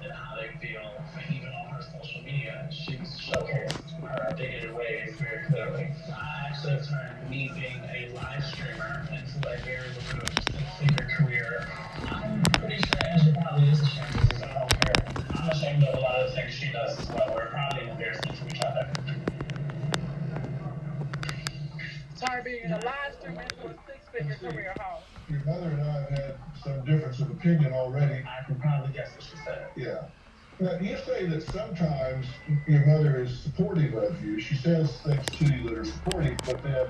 and how they feel, even on her social media. She's showcased her opinionated ways very clearly. I actually turned me being a live streamer into a very lucrative six-figure career. I'm pretty sure Angela probably is ashamed of this. I don't care. I'm ashamed of a lot of the things she does as well. We're probably embarrassing to each other. Sorry, being a live streamer into a six-figure career, huh? Your mother and I have had some difference of opinion already. I can probably guess what she said. Yeah. Now, you say that sometimes your mother is supportive of you. She says things to you that are supportive, but then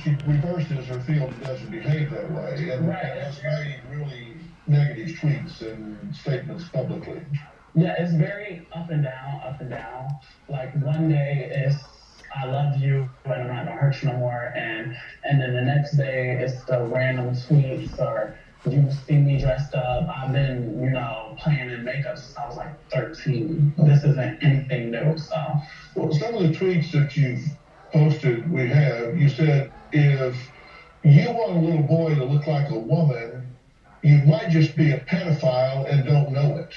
she reverses her field and doesn't behave that way, and has made really negative tweets and statements publicly. Yeah, it's very up and down, up and down. Like one day it's I love you and I'm not gonna hurt you no more, and then the next day it's the random tweets or you see me dressed up. I've been, playing in makeup since I was like 13. This isn't anything new, so. Well, some of the tweets that you've posted, you said, if you want a little boy to look like a woman, you might just be a pedophile and don't know it.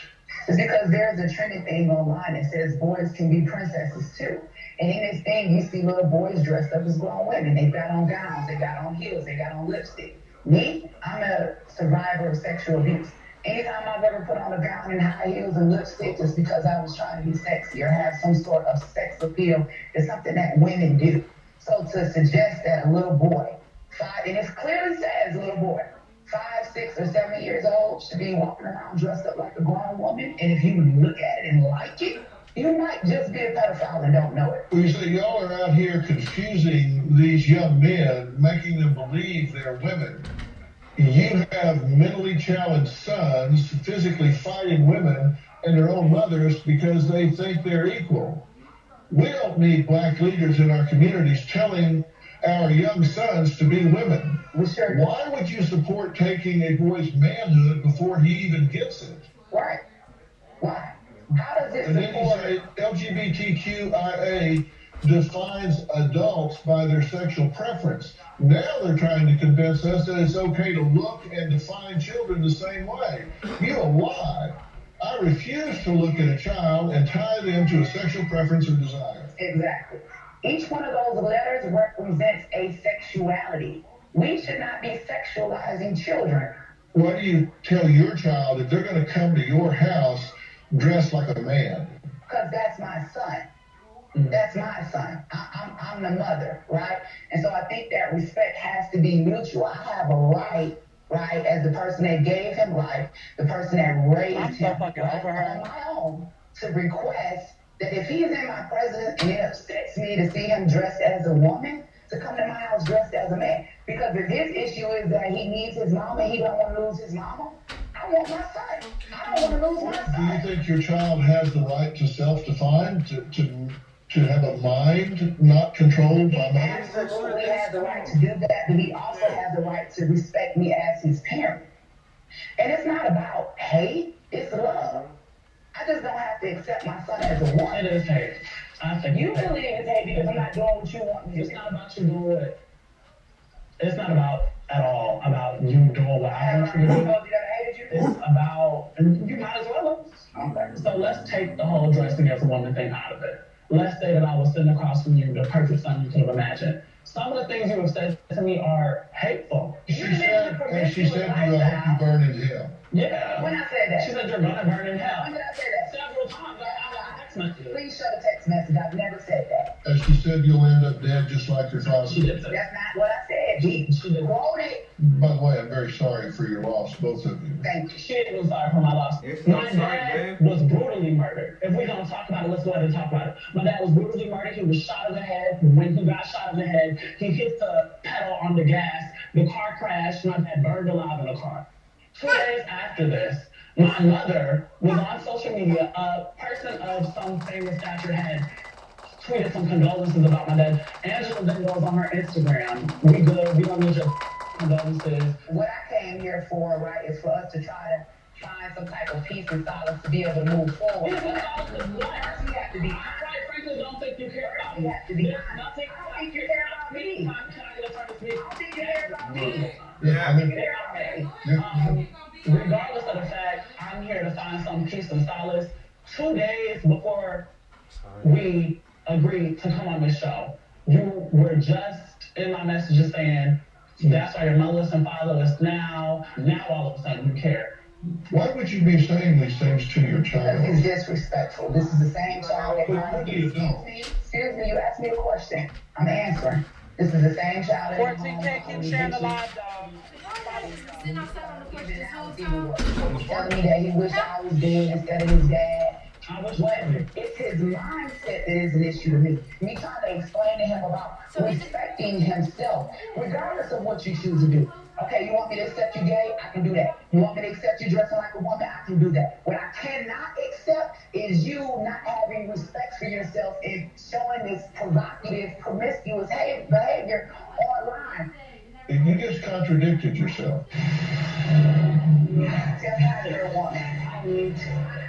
It's because there's a trending thing online that says boys can be princesses too. And in this thing, you see little boys dressed up as grown women. They've got on gowns, they got on heels, they got on lipstick. Me, I'm a survivor of sexual abuse. Anytime I've ever put on a gown and high heels and lipstick just because I was trying to be sexy or have some sort of sex appeal is something that women do. So to suggest that a little boy, and it clearly says little boy, 5, 6, or 7 years old should be walking around dressed up like a grown woman, and if you look at it and like it, you might just be a pedophile and don't know it. Well, you say y'all are out here confusing these young men, making them believe they're women. You have mentally challenged sons physically fighting women and their own mothers because they think they're equal. We don't need black leaders in our communities telling our young sons to be women. Why would you support taking a boy's manhood before he even gets it? Right. Why? How does it support? And then you say LGBTQIA defines adults by their sexual preference. Now they're trying to convince us that it's okay to look and define children the same way. You lie. I refuse to look at a child and tie them to a sexual preference or desire. Exactly. Each one of those letters represents a sexuality. We should not be sexualizing children. Why do you tell your child that they're going to come to your house dressed like a man? Because that's my son. That's my son. I'm the mother, right? And so I think that respect has to be mutual. I have a right, as the person that gave him life, the person that raised him, on my own, to request that if he's in my presence and it upsets me to see him dressed as a woman, to come to my house dressed as a man. Because if his issue is that he needs his mama, he don't want to lose his mama, I want my son. I don't want to lose my son. Do you think your child has the right to self-define, to have a mind not controlled by money? He absolutely has the right to do that, but he also has the right to respect me as his parent. And it's not about hate, it's love. I just don't have to accept my son as a woman. It is hate. I think you believe it's hate because I'm not doing what you want me to do. It's not about you doing what. It's not about at all about you doing what I want you to do. It's about, and you might as well. Okay. So let's take the whole dressing as a woman thing out of it. Let's say that I was sitting across from you, the perfect son you could have imagined. Some of the things you have said to me are hateful. She said you hope you burn in hell. Yeah. When I said that? She said you're going to burn in hell. When did I say that? Several times. I got text messages. Please show the text message. I've never said that. And she said you'll end up dead just like your father. She did say that. That's not what I said. She did quote it. By the way, I'm very sorry for your loss, both of you. Thank you. She was sorry for my loss. My dad was brutally murdered. If we don't talk about it, let's go ahead and talk about it. My dad was brutally murdered. He was shot in the head. When he got shot in the head, he hit the pedal on the gas. The car crashed. My dad burned alive in the car. 2 days after this, my mother was on social media. A person of some famous stature had tweeted some condolences about my dad. Angela then goes on her Instagram. We good. We don't need your condolences. What I came here for, right, is for us to try to find some type of peace and solace to be able to move forward. You have to be. I quite frankly don't think you care about me. You have to be. There's nothing. I think you care about me. Can I get a turn to speak? I think you care about me. Yeah, I mean, regardless of the fact, I here to find some peace and solace. 2 days before we agreed to come on this show, you were just in my messages saying, that's why you're not listening, follow us now. Now all of a sudden you care. Why would you be saying these things to your child? It's disrespectful. This is the same child that What do you know? Excuse me, you asked me a question. I'm answering. This is the same child that 14K keep sharing the live, dog. telling me that he wished I was dead instead of his dad. It's his mindset that is an issue to me. Me trying to explain to him about respecting himself, regardless of what you choose to do. Okay, you want me to accept you gay? I can do that. You want me to accept you dressing like a woman? I can do that. What I cannot accept is you not having respect for yourself and showing this provocative, promiscuous behavior online. You just contradicted yourself. Tell how you're a woman. I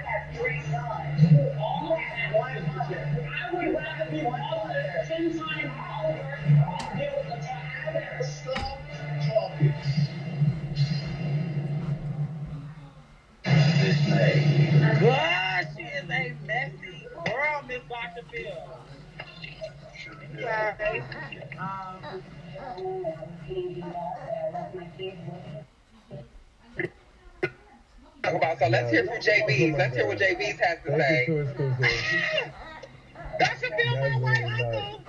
have 3 sons. You all have 1 mother. I would rather be older, 10 times older, or deal with the time. Stop talking. God, she is a messy girl, Miss Dr. Phil. Okay. So let's hear from Jaybies. Let's hear what Jaybies has to say. Dr. Phil, my white uncle.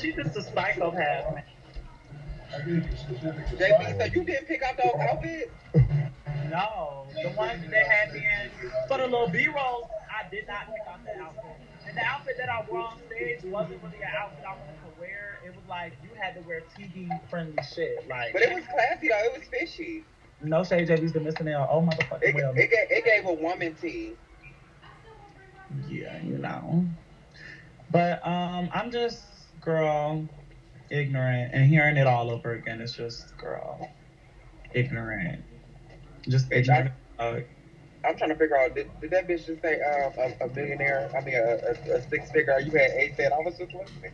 She's just a psychopath, man. Jaybies, so you didn't pick out those outfits? No, the ones that had me in for the little B-rolls, I did not pick out that outfit. And the outfit that I wore on stage wasn't really an outfit I wanted to wear. It was like you had to wear TV-friendly shit. Like, but it was classy though. It was fishy. No shade, Jaybies, the missing out. Oh motherfucking well. It gave a woman tea. Yeah, you know. But I'm just, girl, ignorant, and hearing it all over again. It's just, girl, ignorant. Just ignorant. I'm trying to figure out, did that bitch just say a millionaire? I mean, a 6-figure? You had 8 said, I was just listening.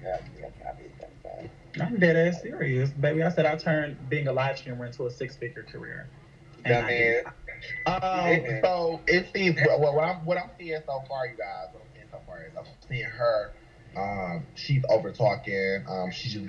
I'm dead ass serious, baby. I said I turned being a live streamer into a 6-figure career. So it seems what I'm seeing so far, you guys. What I'm seeing so far is I'm seeing her. She's over talking. She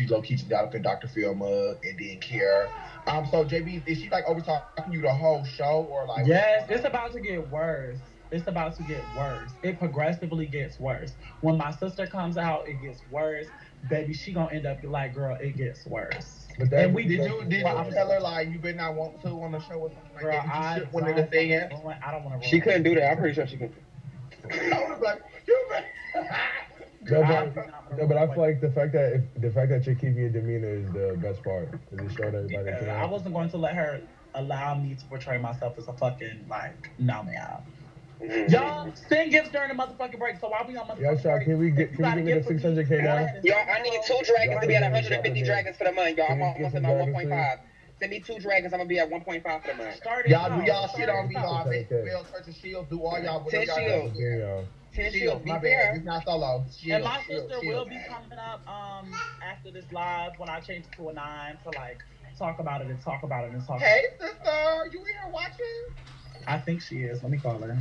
low key just got up in Dr. Phil mug and didn't care. So JB, is she like over talking you the whole show or like? Yes, it's about to get worse. It's about to get worse. It progressively gets worse. When my sister comes out, it gets worse. Baby, she gonna end up like, girl, it gets worse. But did you tell her like you better not want to on the show or something like girl, that? Did you want her to say it? I don't want to. She couldn't do that. I'm pretty sure she couldn't. I was like, you No, but I feel like the fact that you're keeping your demeanor is the best part. Because it showed everybody. I wasn't going to let her allow me to portray myself as a fucking no man. Y'all send gifts during the motherfucking break, so I'll be on motherfucking break. Can we get a 600K now? Y'all, I need 2 dragons to be at 150 dragons for the month, y'all. I'm almost at my 1.5. Send me 2 dragons, I'm gonna be at 1.5 for the month. Y'all do y'all shit on me, y'all. Bill, Church of Shields, do all y'all. 10 shields. 10 shields, my bad. It's not solo. And my sister will be coming up after this live when I change it to a 9 to like talk about it and talk about it and talk. Hey sister, you in here watching? I think she is. Let me call her.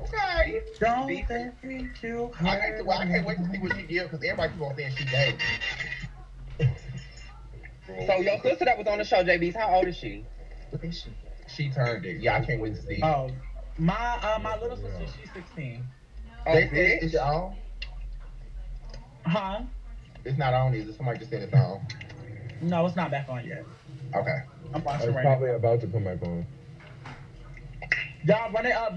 Okay. Don't think you. I can't wait to see what she gives because everybody keep on saying she gay. So your sister that was on the show, Jaybies, how old is she? She turned it. Yeah, I can't wait to see. Oh, my little sister, she's 16. Oh, is it on? Huh? It's not on, is it? Somebody just said it's on. No, it's not back on yet. Okay. I'm watching it's right probably now. about to come back on. Y'all, run it up.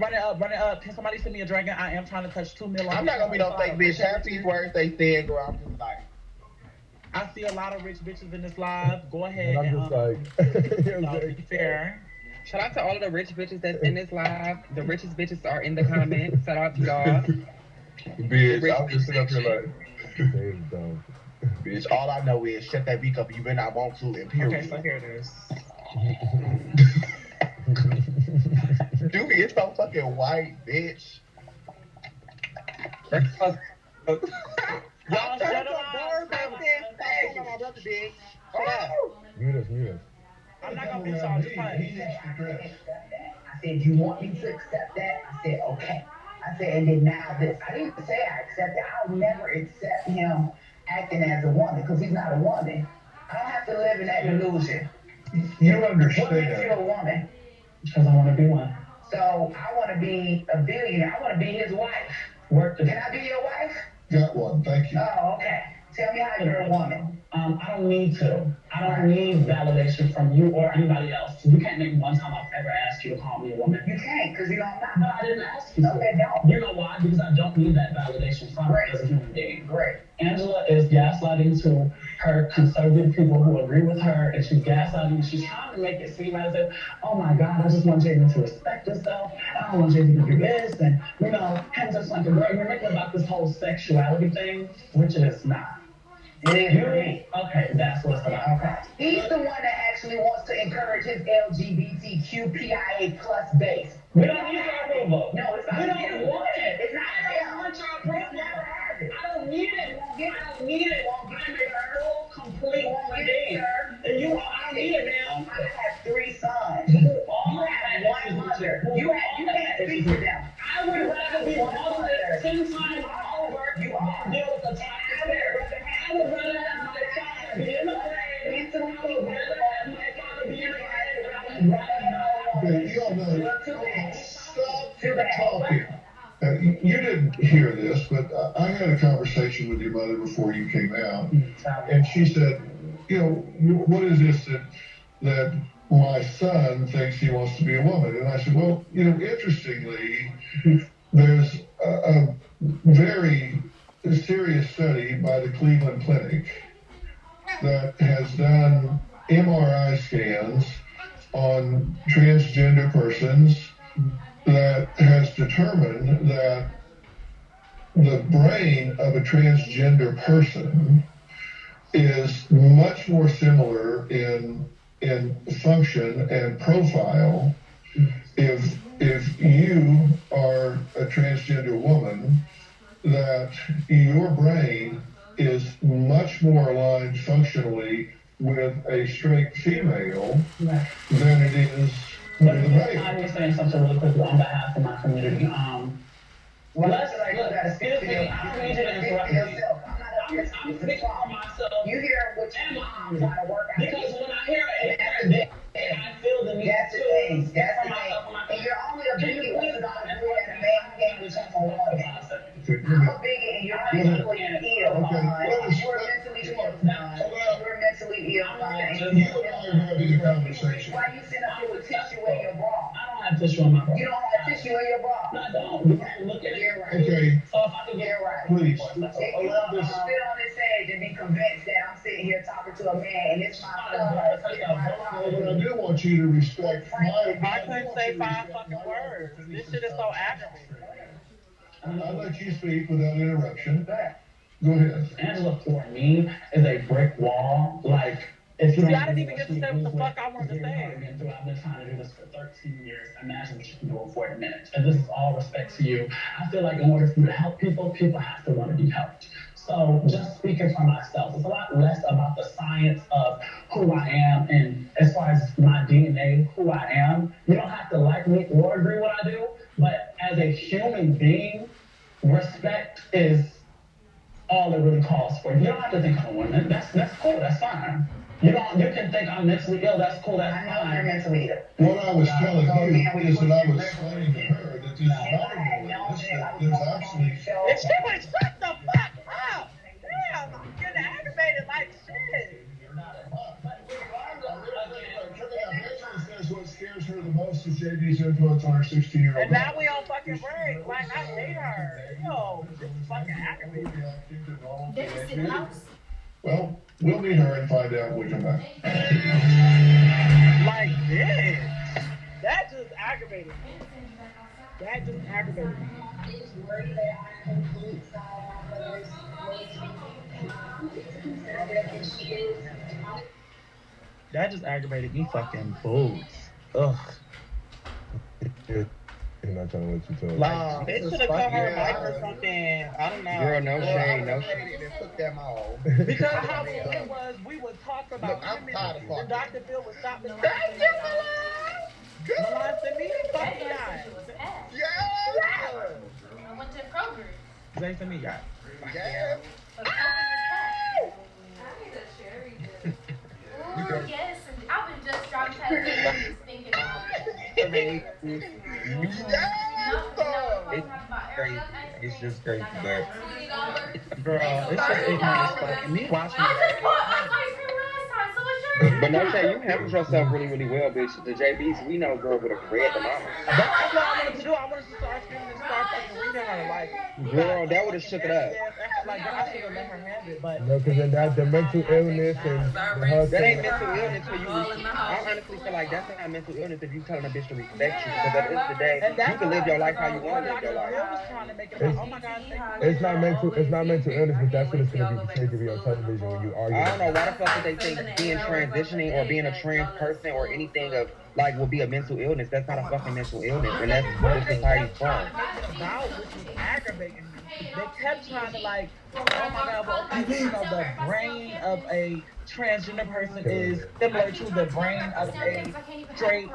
Can somebody send me a dragon? I am trying to touch 2 million. I'm not gonna be no fake bitch. Half these words they said, girl, I'm just like. I see a lot of rich bitches in this live. Go ahead and I'm just like, be fair. Shout out to all of the rich bitches that's in this live. The richest bitches are in the comments. Shout out to y'all. Bitch, I'm just sitting up here like, bitch, all I know is shut that beak up. You better not want to, and period. Okay, so here it is. Dude, it's so fucking white, bitch. Y'all shut up. bitch. Shut up. Mute us. I'm not gonna beat y'all. Just He play. needs to Chris. I said, you want me to accept that? I said, okay. I said, and then now this. I didn't say I accept it. I'll never accept him acting as a woman because he's not a woman. I don't have to live in that delusion. You What makes you a understand. woman? Because I want to be one. So I want to be a billionaire. I want to be his wife. Can I be your wife? Got one. Thank you. Oh, okay. Tell me how you're a woman. I don't need to. I don't need validation from you or anybody else. You can't name one time I've ever asked you to call me a woman. You can't because you don't But know. I didn't ask you to. Okay, don't. You know why? Because I don't need that validation from her as a human being. Great. Angela is gaslighting to her conservative people who agree with her, and she's gaslighting. She's trying to make it seem as if, oh my God, I just want Jaden to respect herself. I don't want Jaden to do this, and him just like a girl. You're making about this whole sexuality thing, which it is not. It is for me. Okay, that's what's about. Okay. He's the one that actually wants to encourage his LGBTQPIA plus base. We don't need your approval. No, it's not. We don't want it. It's not. I don't want your approval. Never have it. I don't need it. I don't need it. I'm a full, complete human being. Sir. And you, I don't need it, man. I have 3 sons. You have one mother. You can't speak for them. I would rather be mothered 10 times over You are. deal with the time. I would rather have my father be in the grave. I would rather have my father be in the grave. I would rather have Okay, you all know. Stop talking. You didn't hear this, but I had a conversation with your mother before you came out, and she said, what is this that my son thinks he wants to be a woman? And I said, well, interestingly, there's a very serious study by the Cleveland Clinic that has done MRI scans on transgender persons that has determined that the brain of a transgender person is much more similar in function and profile if you are a transgender woman, that your brain is much more aligned functionally with a straight female than it is with a male. I'm saying something really quickly on behalf of my community. Excuse me, I don't need you to interrupt me. I'm speaking for myself. You hear what your mom trying to work out. Because when I hear it, I feel the need That's the thing. That's the thing. And you're only a bigot when you don't agree that a man can't become a woman. I'm a bigot and you're mentally ill, son. You're mentally ill, son. You're mentally ill, son. You and I are having a conversation. Why you sit up here with tissue in your bra? I don't have tissue in my bra. You don't have tissue in your bra? No, I don't. You can look at it. You're right. Okay, So if I can get You're right. please. If you want to sit on this stage and be convinced that I'm sitting here talking to a man and it's my son sitting right But I do want you to respect my. I couldn't say 5 fucking words. This shit is so aggravating. I'll let you speak without interruption. Go ahead. Angela for me is a brick wall. Like, if you See, don't I didn't know even what get to she say what the moves fuck with, I wanted to you're say. hard again, too. I've been trying to do this for 13 years. Imagine what you can do in 40 minutes. And this is all respect to you. I feel like in order for you to help people, people have to want to be helped. So just speaking for myself, it's a lot less about the science of who I am and as far as my DNA, who I am. You don't have to like me or agree what I do, but as a human being, respect is all it really calls for. You don't have to think I'm a woman. That's cool. That's fine. You can think I'm mentally ill. That's cool. That's I know you're fine. mentally ill. What I was telling you is that I was explaining to her that this is not a illness, that there's actually. If she would shut the fuck up! Damn, I'm getting aggravated like shit. Says what scares her the most is Jaybies' influence on her 16-year-old. And now we on fucking break. Like, I hate her. Yo, this is fucking aggravating. Well, we'll meet her and find out when we come back. Like this. That just aggravated me. That just aggravated me. That just aggravated me fucking boots. Ugh. And not trying to let you talk. Like, They Jesus should have cut her fucking mic or Christ. something. I don't know. Girl, no Girl, shade, I no was shade. afraid. And took them all. Because how it was, we would talk about Look, I'm women, tired of then talking. Dr. Phil would stop the Thank you, Milan. Milan said me, fuck Hey, that. she was fast. Yes. I went to Kroger. Jason, me, guys. Yes. But Kroger is fast. Ooh, yes. And I've been just driving past the thinking about it. It's just crazy, but Girl, it's just ignorant as fuck. And me watching I just bought ice cream last time, so what's your But no shade, you handled yourself really, really well, bitch. The Jaybies, we know girl would have read the mama. That's what I wanted to do. I wanted to start screaming and start fucking reading her. Like, Girl, that would have shook it up. Like, girl, I should have let her have it, but. No, because then that the mental illness and the husband. That ain't mental illness for you. I honestly feel like that's not mental illness if you telling a bitch to respect you. Because at the end of the day, you can live your life how you want to live your life. It's not mental illness, but that's what it's gonna be portrayed to be on television when you argue. I don't know why the fuck did they think being transitioning or being a trans person or anything of like will be a mental illness. That's not a fucking mental illness, and that's where society's from. They kept trying to like, oh my god, well, you know, the brain of a transgender person is similar to the brain of a straight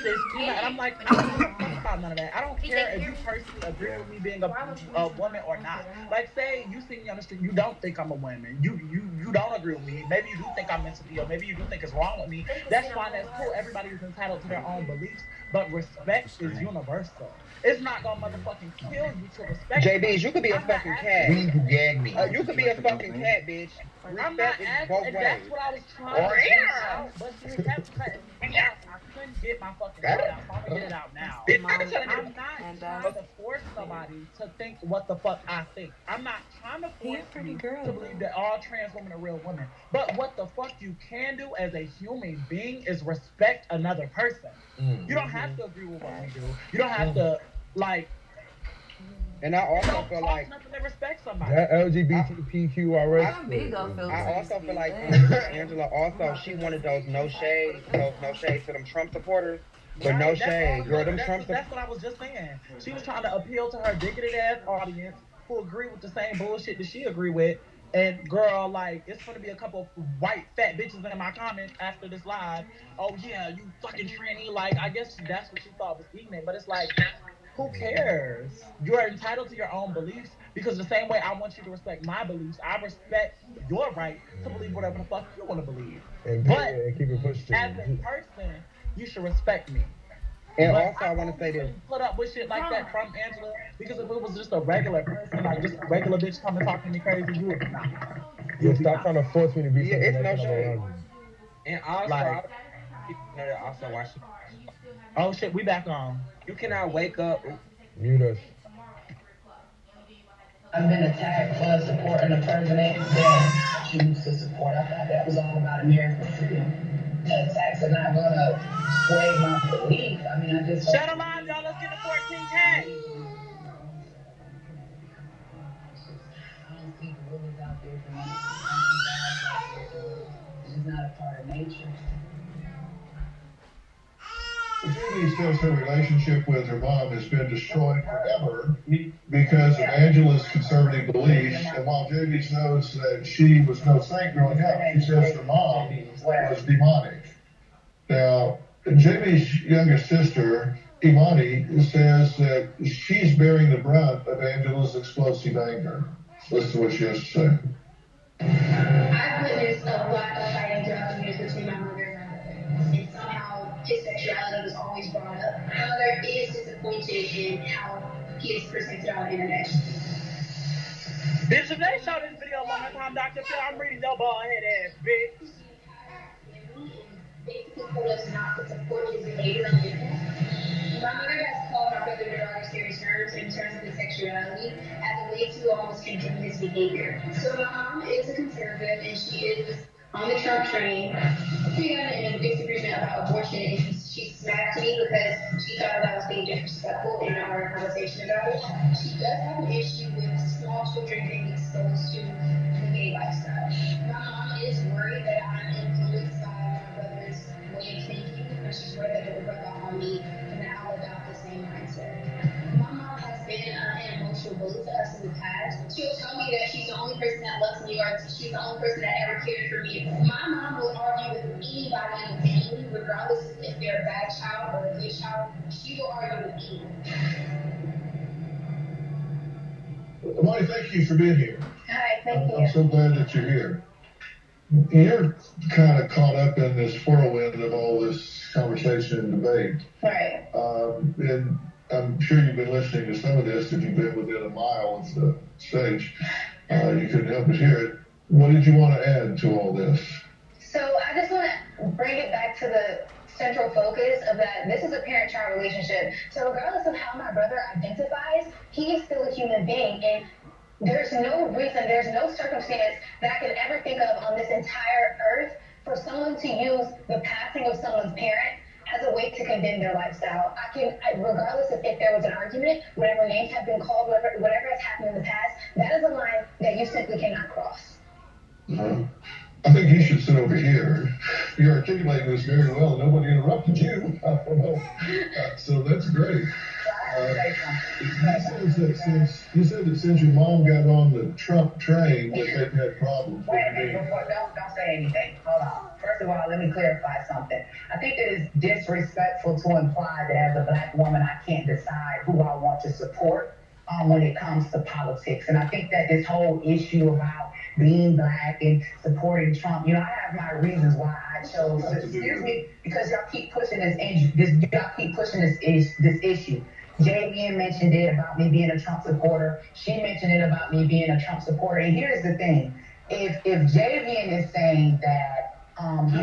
cis female. And I'm like, I don't give a fuck about none of that. I don't care if you personally agree with me being a woman or not. Like, say you see me on the street, you don't think I'm a woman. You don't agree with me. Maybe you do think I'm mentally ill. Maybe you do think it's wrong with me. That's fine. That's cool. Everybody is entitled to their own beliefs, but respect is universal. It's not gonna motherfucking kill you to respect. Jaybies, you could be a fucking cat. You can gag me. You could be a fucking cat, bitch. I'm not Respect is asking, both and ways. that's what I was trying to get out, but see, that's I couldn't get my fucking shit out, so I'm gonna get it out now. I'm not trying to force somebody to think what the fuck I think. I'm not trying to force you to believe that all trans women are real women. But what the fuck you can do as a human being is respect another person. You don't have to agree with what we do. You don't have to, like, and I also feel like respect somebody. That LGBTQRS. I also feel like Angela also she wanted those no shade to them Trump supporters. But no shade, girl, them Trump supporters. That's what I was just saying. She was trying to appeal to her bigoted ass audience who agree with the same bullshit that she agree with. And girl, like, it's gonna be a couple white fat bitches in my comments after this live. Oh yeah, you fucking tranny. Like, I guess that's what she thought was ignorant. But it's like, who cares? You are entitled to your own beliefs because the same way I want you to respect my beliefs, I respect your right to believe whatever the fuck you want to believe. But keep it pushing. as a person, you should respect me. And but also, I want to say this. Put up with shit like that from Angela because if it was just a regular person, like just a regular bitch coming talking to me crazy, you would not. Yeah, stop trying to force me to be something it's no that's not shade. around you. And also, Like, also watch. Oh shit, we back on. You cannot wake up. Mute us. I've been attacked for supporting a president that I choose to support. I thought that was all about American freedom. Attacks are not gonna sway my belief. I mean, I just shut them on, y'all. Let's get the 14K. I don't see gorillas out there for me. It's just not a part of nature. Jamie says her relationship with her mom has been destroyed forever because of Angela's conservative beliefs. And while Jamie knows that she was no saint growing up, she says her mom was demonic. Now, Jamie's younger sister, Imani, says that she's bearing the brunt of Angela's explosive anger. Listen to what she has to say. I've witnessed a lot of fighting throughout the years between my mother and my brother, and somehow his sexuality was always brought up. My mother is disappointed in how he is presented on the internet. Bitch, if they show this video one more time, Dr. Phil, I'm reading your bald head ass, bitch. Basically told us not to support his behavior on the internet. My mother has called my brother derogatory terms in terms of his sexuality as a way to almost condemn his behavior. So my mom is a conservative and she is on the Trump train. We got in a disagreement about abortion and she smacked me because she thought that I was being disrespectful in our conversation about it. She does have an issue with small children being exposed to the gay lifestyle. My mom is worried that I'm influenced by my brother's way of thinking, and she's worried that it will rub off on me and that I'll adopt the same New York. She's the only person that ever cared for me. My mom will argue with anybody in the family, regardless if they're a bad child or a good child. She will argue with anyone. Molly, thank you for being here. Hi, thank you. I'm so glad that you're here. You're kind of caught up in this whirlwind of all this conversation and debate. Right. And I'm sure you've been listening to some of this. If you've been within a mile of the stage, you couldn't help but hear it. What did you want to add to all this? So I just want to bring it back to the central focus of that this is a parent-child relationship. So regardless of how my brother identifies, he is still a human being. And there's no reason, there's no circumstance that I can ever think of on this entire earth for someone to use the passing of someone's parent as a way to condemn their lifestyle. Regardless of if there was an argument, whatever names have been called, whatever has happened in the past, that is a line that you simply cannot cross. I think you should sit over here. You're articulating this very well, and nobody interrupted you. I don't know. So that's great. You said that since your mom got on the Trump train, that they've had problems. Wait a minute, don't say anything. Hold on. First of all, let me clarify something. I think that it's disrespectful to imply that as a black woman, I can't decide who I want to support when it comes to politics. And I think that this whole issue about being black and supporting Trump, I have my reasons why I chose to, excuse me, because y'all keep pushing this issue. Jaybies mentioned it about me being a Trump supporter. She mentioned it about me being a Trump supporter. And here's the thing. If Jaybies is saying that he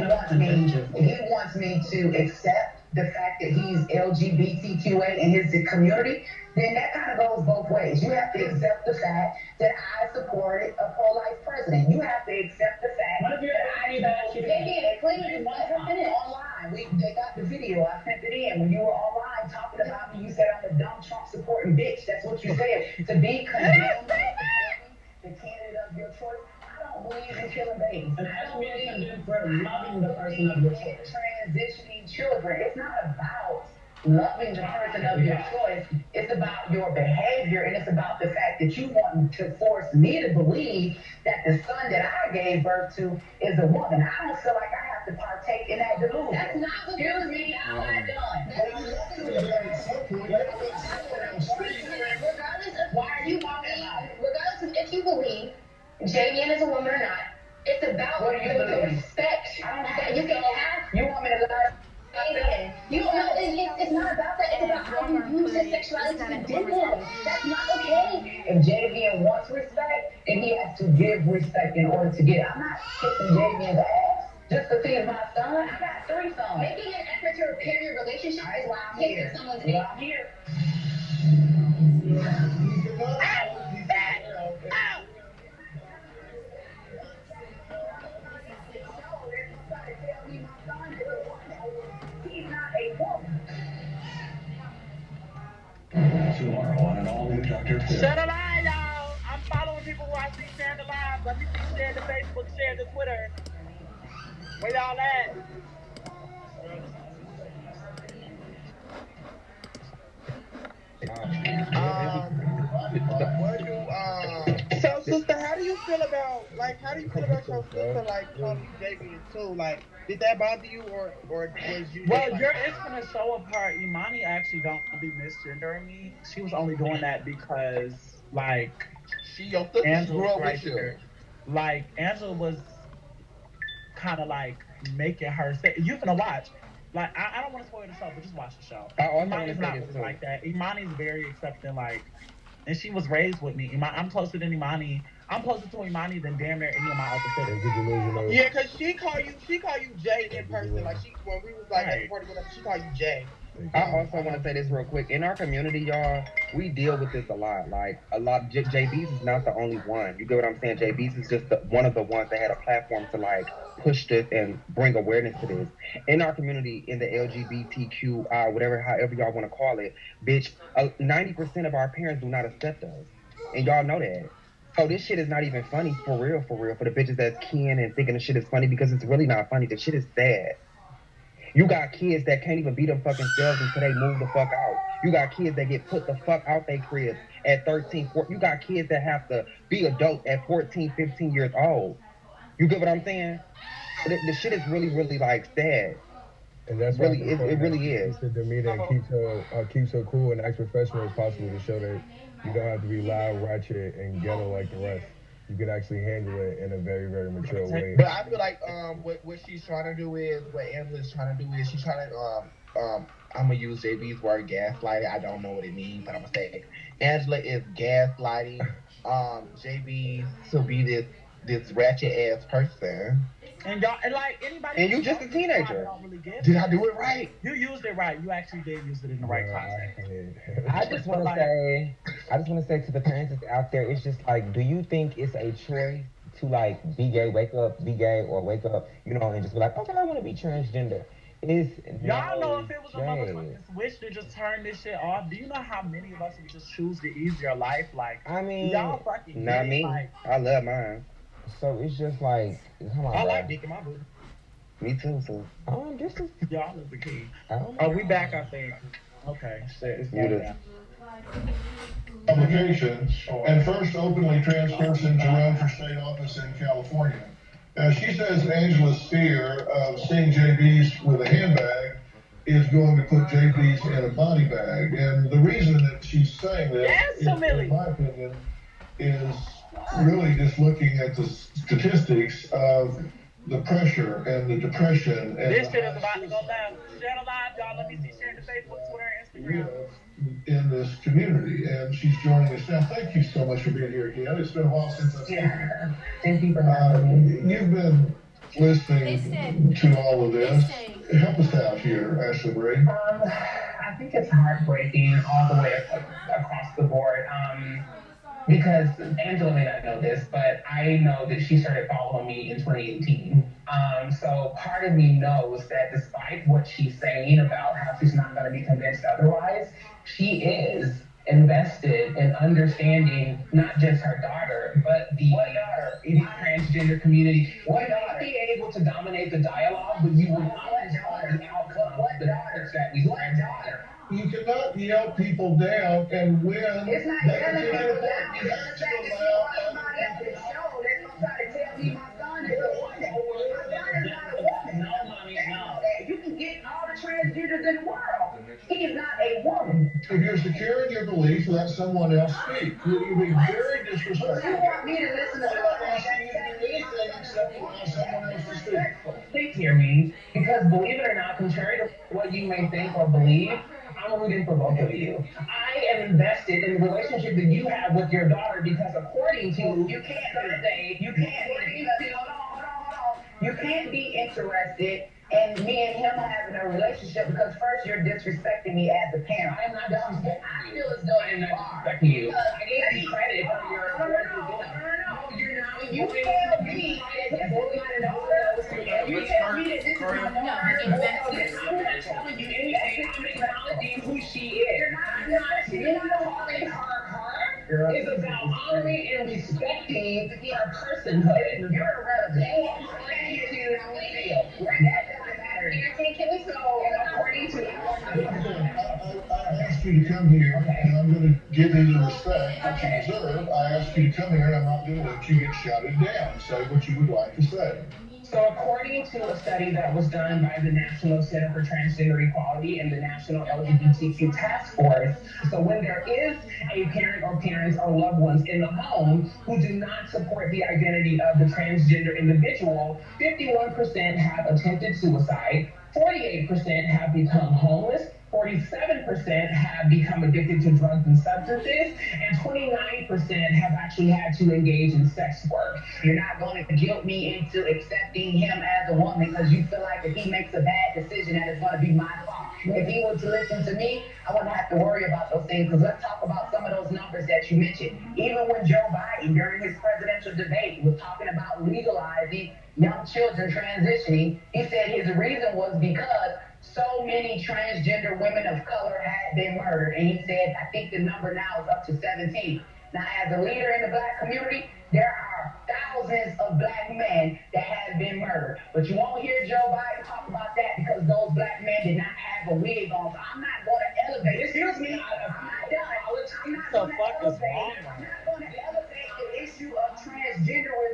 wants me to accept the fact that he's LGBTQA in his community, then that kind of goes both ways. You have to accept the fact that I supported a pro-life president. You have to accept the fact that they clearly sent it online. They got the video. I sent it in. When you were online talking about me, you said I'm a dumb Trump supporting bitch. That's what you said. To be condemned the candidate of your choice. I don't believe in killing babies. And I don't believe in for loving the person of your choice. Transitioning children. It's not about loving the person of your choice. It's about your behavior, and it's about the fact that you want to force me to believe that the son that I gave birth to is a woman. I don't feel like I have to partake in that delusion. That's not what you're me. I'm done. Regardless of why are you talking about it? Regardless of if you believe Jaybies is a woman or not, it's about the respect that you can have. You want me to lie? It's not about that. It's about how you use his sexuality to condemn him. That's not okay. If Jaybies wants respect, then he has to give respect in order to get it. I'm not kissing Jaybies' ass just because he's my son. I got 3 sons. Making an effort to repair your relationship is why I'm here. Someone's I'm here. Tomorrow on an all-new Dr. Phil. Shut a lie, y'all. I'm following people who I see sharing the live. Let me see share the Facebook, share the Twitter. Where y'all at? So, sister, how do you feel about your sister, calling you Jaybies too? Like, did that bother you, or was you? Well, it's gonna show apart. Imani actually don't be misgendering me. She was only doing that because, she your sister Angela grew up right with you. there. Angela was kind of making her say, you finna watch. I don't want to spoil the show, but just watch the show. Imani's not like that. Imani's very accepting, and she was raised with me. I'm closer than Imani. I'm closer to Imani than damn near any of my other siblings. Yeah, cause she call you Jay in person. When we was at the party with her, she called you Jay. I also want to say this real quick. In our community, y'all, we deal with this a lot. Jaybies is not the only one. You get what I'm saying? Jaybies is just one of the ones that had a platform to push this and bring awareness to this. In our community, in the LGBTQI, however y'all want to call it, bitch, 90% of our parents do not accept us. And y'all know that. So this shit is not even funny for real, for the bitches that's keying and thinking the shit is funny, because it's really not funny. The shit is sad. You got kids that can't even be them fucking selves until they move the fuck out. You got kids that get put the fuck out their cribs at 13, 14. You got kids that have to be adults at 14, 15 years old. You get what I'm saying? So the shit is really, really like sad. And that's Really, why it really is. keeps her demeanor and keeps her cool and as professional as possible to show that you don't have to be loud, ratchet, and ghetto like the rest. You can actually handle it in a very, very mature way. But I feel like what she's trying to do is what Angela's trying to do is she's trying to I'm gonna use JB's word gaslighting. I don't know what it means, but I'm gonna say it. Angela is gaslighting JB to be this ratchet ass person. And y'all, and like anybody, and you just a teenager. Really did I do it right? You used it right. You actually did use it in the right context. I just want to say to the parents that's out there, it's just like, do you think it's a choice to like be gay, wake up, be gay, or wake up, you know, and just be like, okay, I want to be transgender? Y'all know if it was a motherfucking switch to just turn this shit off, do you know how many of us would just choose the easier life? Like, I mean, y'all fucking not me. Like, I love mine. So it's just like, come on, I bro. like dick in my booty. Me too. So this is y'all is the key. Oh, we back? I think. Okay, shit, it's muted. Publication and first openly trans person to run for state office in California. She says Angela's fear of seeing Jaybies with a handbag is going to put Jaybies in a body bag. And the reason that she's saying this, in my opinion, is really just looking at the statistics of the pressure and the depression. And this shit is about to go down. Share it live, y'all. Let me see. Share it to Facebook, Twitter, Instagram. In this community, and she's joining us now. Thank you so much for being here again. It's been a while since I've seen you. Thank you for having me. You've been listening to all of this. Help us out here, Ashley Bray. I think it's heartbreaking all the way across the board. Because Angela may not know this, but I know that she started following me in 2018. So part of me knows that despite what she's saying about how she's not going to be convinced otherwise, she is invested in understanding not just her daughter, but the transgender community. What daughter? Be able to dominate the dialogue, but you will not respond the outcome of the efforts that we daughter. You cannot yell people down and win. It's not yelling people down. It's the fact that you watch somebody else at the show that's going to try to tell me my son is a woman. My son is not a woman. No. You can get all the transgenders in the world. He is not a woman. If you're secure in your belief, let someone else speak. You'll be very disrespectful. You want me to listen to anything except for someone else to speak. Please hear me, because believe it or not, contrary to what you may think or believe, I'm rooting for both of you. I am invested in the relationship that you have with your daughter because according to you can't be interested in me and him having a relationship because first you're disrespecting me as a parent. I'm not disrespecting you. I feel as though I'm not disrespecting you. I gave you credit for your No, you're not. When you tell me that this is my daughter, and you tell me that this is my daughter, I'm not telling you anything. I'm acknowledging who she is. You're not calling her. It's about honoring and respecting her personhood. You're irrelevant. I asked you to come here, and I'm going to give you the respect that you deserve. I asked you to come here, and I'm not going to let you get shouted down. Say what you would like to say. So according to a study that was done by the National Center for Transgender Equality and the National LGBTQ Task Force, so when there is a parent or parents or loved ones in the home who do not support the identity of the transgender individual, 51% have attempted suicide, 48% have become homeless, 47% have become addicted to drugs and substances, and 29% have actually had to engage in sex work. You're not going to guilt me into accepting him as a woman because you feel like if he makes a bad decision that it's going to be my fault. If he were to listen to me, I wouldn't have to worry about those things because let's talk about some of those numbers that you mentioned. Even when Joe Biden, during his presidential debate, was talking about legalizing young children transitioning, he said his reason was because so many transgender women of color had been murdered. And he said, I think the number now is up to 17. Now, as a leader in the black community, there are thousands of black men that have been murdered. But you won't hear Joe Biden talk about that because those black men did not have a wig on. So I'm not going to elevate. Excuse me,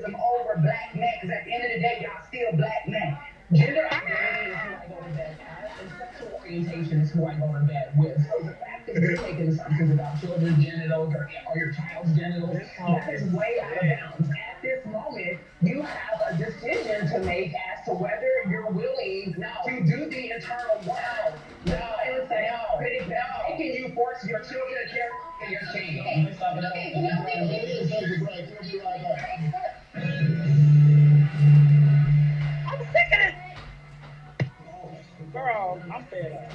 feminism over black men, because at the end of the day, y'all still black men. Gender identity is who I go to bed as, and sexual orientation is who I go to bed with. So the fact that you're making assumptions about children's genitals or your child's genitals, that is way out of bounds. At this moment, you have a decision to make as to whether you're willing to do the internal work. Can you force your children to care for your change? I'm sick of it. Girl, I'm fed up.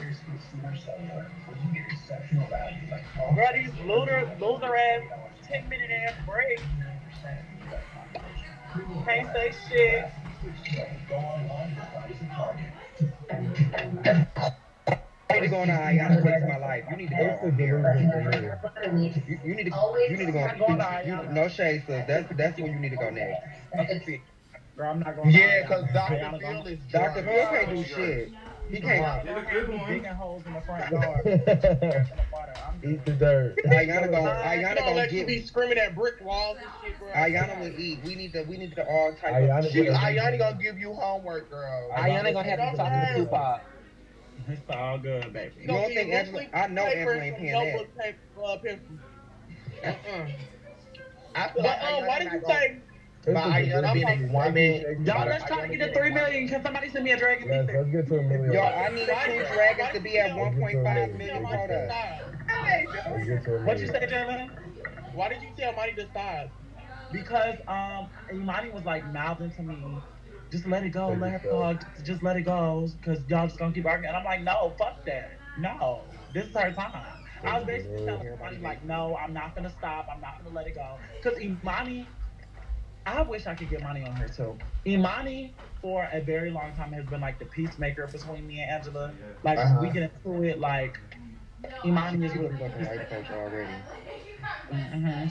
Girl, these loser ass 10-minute ass breaks. Can't say shit. You need to go on Ayana Fix My Life. You need to go on there. You need to go on. No shade, sis. That's where you need to go next. Girl, I'm not going. Yeah, because Dr. Phil is Dr. Phil can't do shit. He can't. Digging holes in the front yard. Eat the dirt. Ayana gonna let you get. be screaming at brick walls and shit, bro. Ayana will eat. We need to all type Ayana of. Ayana gonna give you homework, girl. Ayana gonna have to talk to Tupac. It's all good, baby. You don't think Angela? I know Angela ain't paying that. I feel like Why did you say? Y'all, let's try to get to 3 million. Can somebody send me a dragon? Yes, let's get to $1 million. Yo, I need 2 dragons to be at 1.5 million quota. Let's get to $1 million. What you say, Jalen? Why did you tell Money to stop? Because Imani was like mouthing to me, just let it go, let her talk, just let it go, because y'all just gonna keep arguing. And I'm like, no, fuck that. No, this is her time. I was basically telling everybody, like, no, I'm not gonna stop, I'm not gonna let it go. Because Imani, I wish I could get money on her too. Imani, for a very long time, has been like the peacemaker between me and Angela. Like, we get into it, like, Imani is really fucking life coach already.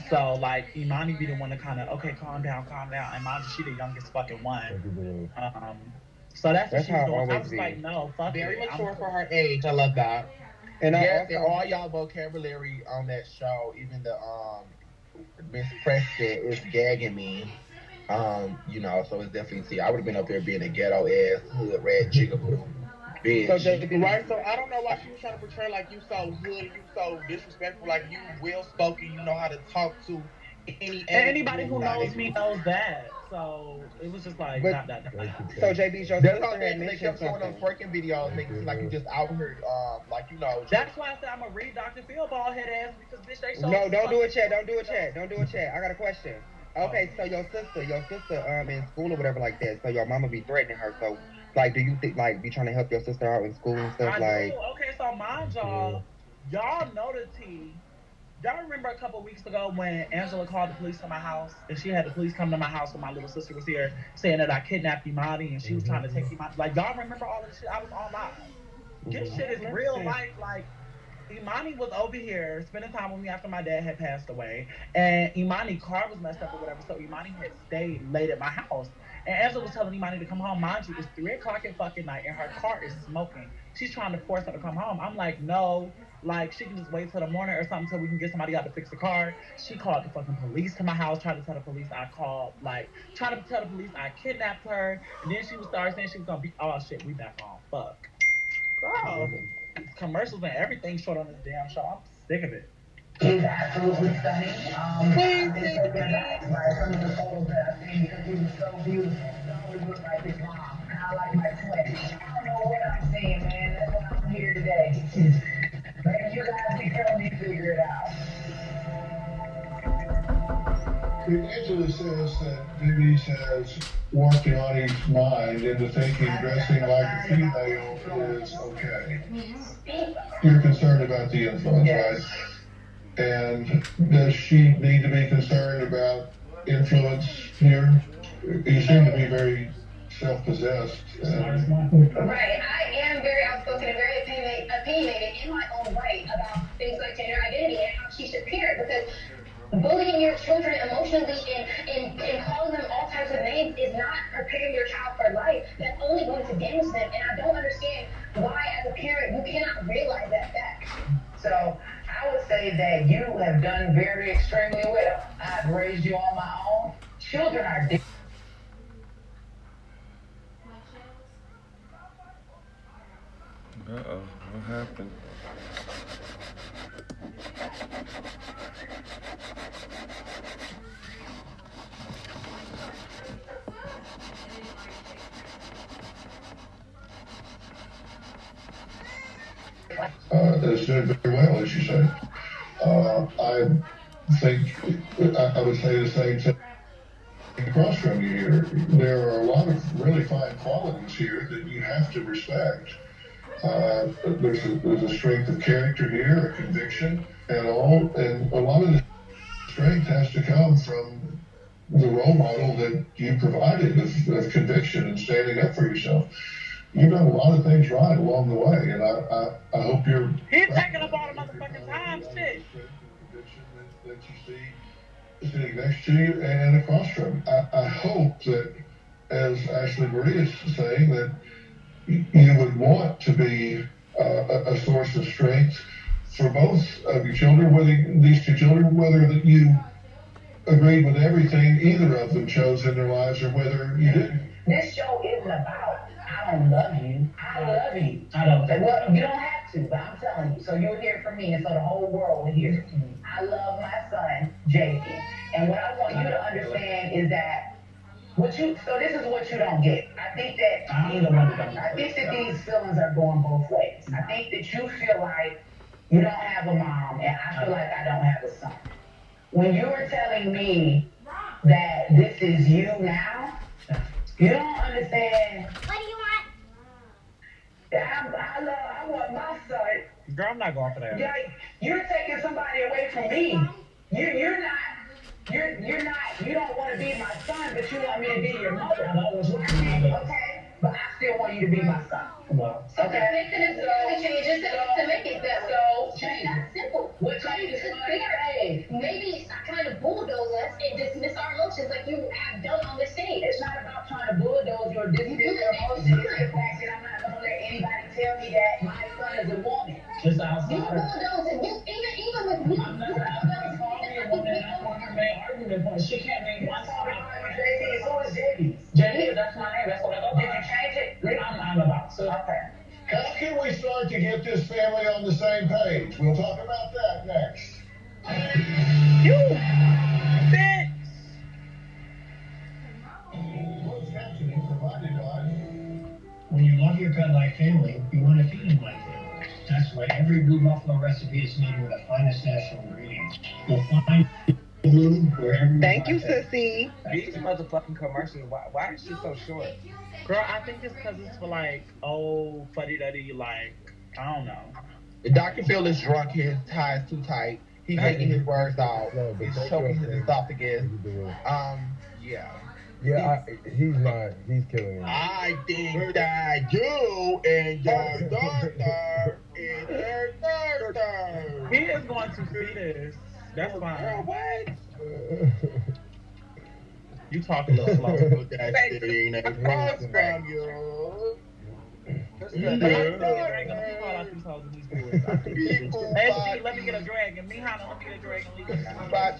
So, like, Imani be the one to kind of, okay, calm down. And mind you, she the youngest fucking one. So that's what she's doing. I was like, no, fuck it. Very mature for her age. I love that. And yes, and all y'all vocabulary on that show, even the Miss Preston is gagging me. You know, so it's definitely, I would have been up there being a ghetto ass hood red jigaboo bitch. Right, so I don't know why she was trying to portray like you so hood, you so disrespectful, like you well spoken, you know how to talk to anybody who knows me knows that. So it was just like, not that. So Jaybies, your that's sister had they mentioned kept showing something. those twerking videos, making it seem like you just out here, like, you know. That's why I said I'm gonna read Dr. Phil bald head ass, because bitch, they show. No, don't do a chat. I got a question. Okay, so your sister in school or whatever like that. So your mama be threatening her. So like, do you think like be trying to help your sister out in school and stuff? Okay, so mind y'all know the tea. Y'all remember a couple weeks ago when Angela called the police to my house and she had the police come to my house when my little sister was here saying that I kidnapped Imani and she was trying to take Imani. Like, y'all remember all this shit? I was on live. This shit is real life. Like, Imani was over here spending time with me after my dad had passed away, and Imani's car was messed up or whatever, so Imani had stayed late at my house. And Angela was telling Imani to come home. Mind you, it's 3 o'clock at fucking night, and her car is smoking. She's trying to force her to come home. I'm like, no, like, she can just wait till the morning or something till we can get somebody out to fix the car. She called the fucking police to my house, trying to tell the police I kidnapped her, and then she was started saying she was gonna be, oh shit, we back on, fuck. Girl, commercials and everything short on this damn show. I'm sick of it. He's absolutely stunning. I think so bad by some of the photos that I've seen because he was so beautiful. He always looked like his mom. And I like my twin. I don't know what I'm saying, man. That's why I'm here today. Maybe you guys can help me figure it out. Angela says that Jaybies has warped Yanni's mind into thinking dressing like a female is okay. You're concerned about the influence, right? And does she need to be concerned about influence here? You seem to be very self-possessed. Right. I am very outspoken and very opinionated in my own right about things like gender identity and how she should parent, because bullying your children emotionally and calling them all types of names is not preparing your child for life. That's only going to damage them, and I don't understand why, as a parent, you cannot realize that fact. So I would say that you have done very extremely well. I've raised you on my own. Children children are dead. Uh-oh, what happened? That's doing very well, as you say. I think I would say the same thing across from you here. There are a lot of really fine qualities here that you have to respect. There's a strength of character here, a conviction, and a lot of the strength has to come from the role model that you provided of conviction and standing up for yourself. You've done a lot of things right along the way, and I hope you're. He's taking up all the motherfucking time, shit. That you see sitting next to you and across from you. I hope that, as Ashley Marie is saying, that you would want to be a source of strength for both of your children, whether these two children, whether that you agreed with everything either of them chose in their lives or whether you didn't. This show isn't about, I don't love you. I love you. I don't. Well, you don't have to, but I'm telling you. So you'll hear from me, and so the whole world will hear from me. I love my son, Jaybies. And what I want you to understand is that so this is what you don't get. I think that these feelings are going both ways. I think that you feel like you don't have a mom, and I feel like I don't have a son. When you were telling me that this is you now, you don't understand. What do you want? I want my son. Girl, I'm not going for that. Like, you're taking somebody away from me. You're not. You don't want to be my son, but you want me to be your mother. Okay? But I still want you to be my son. So okay. Making it so changes to make it that way. Change. That's simple. What changes? Maybe stop trying to bulldoze us and dismiss our emotions like you have done on this stage. It's not about trying to bulldoze you or dismiss your emotions. It's the fact that I'm not going to let anybody tell me that my son is a woman. Just outside. You bulldoze and even with me. I'm not calling me a woman. That's one of her main argument points. She can't make one talk about Jaybies. Who is Jaybies? Jaybies, that's my name. That's what I go by. Did you change it? I'm about to. Okay. How can we start to get this family on the same page? We'll talk about that next. You bitch. Closed captioning provided by. When you love your pet like family, you want to feed them like family. That's why every Blue Buffalo recipe is made with the finest natural ingredients. You'll find Blue wherever. Thank you, Sissy. These motherfucking commercials, why is she so short? Girl, I think it's because it's for like, fuddy-duddy, like, I don't know. Dr. Phil is drunk, his tie is too tight. He's taking his words out. He's choking his esophagus. Yeah. Yeah, he's not. He's killing me. I think that you and your daughter is their daughter. He is going to see this. That's fine. Girl, what? You talk a little slow. That thing across from you. Hey, let me get a dragon. Mihana, let me get a dragon.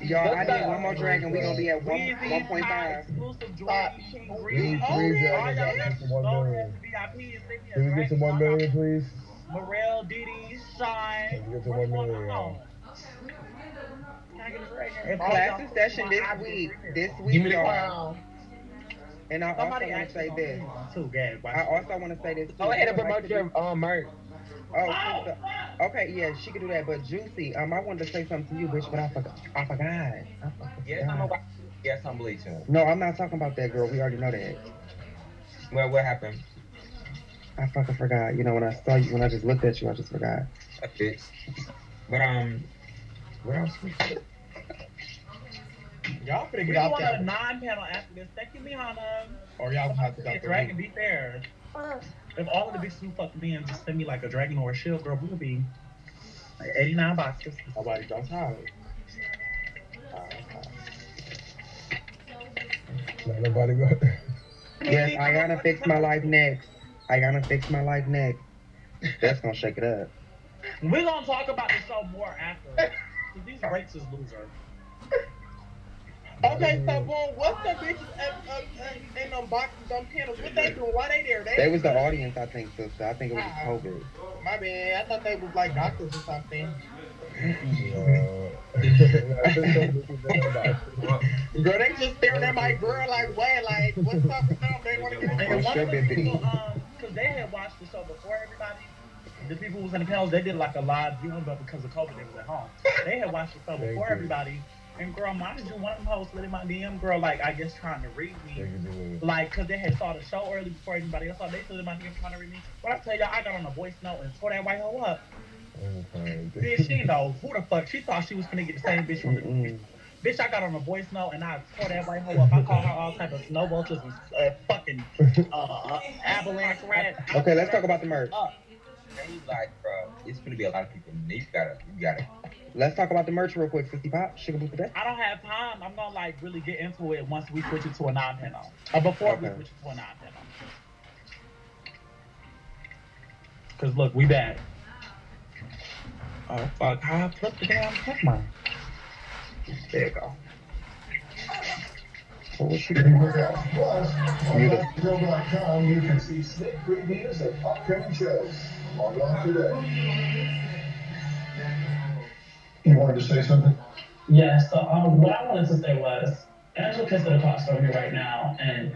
Y'all, I need one more dragon. We gonna be at 1.5. Exclusive dragon. King Greasy. Please, Can we get to 1 million, please? Morel, Didi, Shine. Can we get to 1 million, y'all? Classic session this week. Give me the y'all. crown. And I also want to say this. I also want to say this. Go ahead and promote your merch. Oh, okay, yeah, she could do that. But Juicy, I wanted to say something to you, bitch, but I forgot. Yes, I'm bleaching. No, I'm not talking about that, girl. We already know that. Well, what happened? I fucking forgot. You know, when I saw you, when I just looked at you, I just forgot. That's it. But what else? Y'all finna We get out want there. a non-panel after this. Thank you, Mihana. Or y'all gonna have to go If through dragon be fair. If all of the big super fuck men just send me like a dragon or a shield, girl, we would be like 89 boxes. Nobody don't have it. Not nobody go. Yes, I gotta fix my life next. That's gonna shake it up. We're gonna talk about the show more after. These rates is loser. Okay, so boom, what's the bitches in them boxes, them panels? What they doing? Why they there? They was the audience, I think, sister. I think it was just COVID. My bad. I thought they was like doctors or something. Girl, they just staring at my girl like, wait, like, what's up with them? They want to get And one of the people, because they had watched the show before everybody, the people who was in the panels, they did like a live viewing, but because of COVID, they was at home. They had watched the show before everybody. And girl, mind you, one of them hosts slid in my DM, girl, like, I guess trying to read me. Like, because they had saw the show early before anybody else saw. They slid in my DM trying to read me. But I tell y'all, I got on a voice note and tore that white hoe up. Bitch, she know who the fuck. She thought she was finna get the same bitch from the bitch. I got on a voice note and I tore that white hoe up. I called her all type of snow vultures and fucking avalanche rat. Okay, let's talk about the merch. He's like, bro, it's gonna be a lot of people. You got it. Let's talk about the merch real quick, 50 Pop. Sugar Boo today. I don't have time. I'm gonna like really get into it once we switch it to a non-panel. Before we switch it to a non-panel. Cause look, we back. Oh fuck! How I flipped the damn camera? There you go. What was she doing? Plus, on LiveGirl.com, you can see sneak previews of upcoming shows. Log on today. You wanted to say something? Yeah, so what I wanted to say was, Angela can sit across from me right now and